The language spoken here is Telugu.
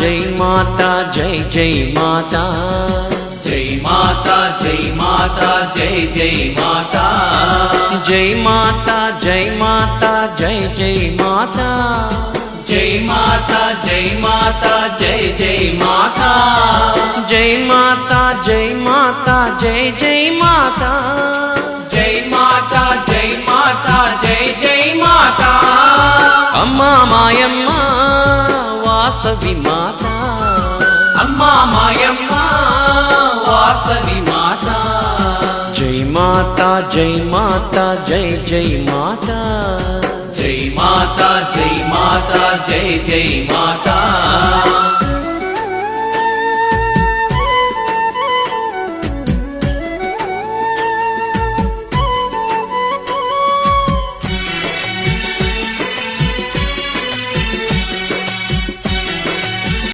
జై మాతా జై జై మాతా జై మాతా జై మాతా జై జై మాతా జై మాతా జై మాతా జై జై మాతా జై మాతా జై మాతా జై జై మాతా జై మాతా జై మాతా జై జై మాతా జై మాతా జై మాతా జై జై మాతా అమ్మా మాయమ్మ వాసవి మాతా అమ్మా మాయమ్మ వాసవి మాతా జై మాతా జై మాతా జై జై మాతా జై మాతా జై మాతా జై జై మాతా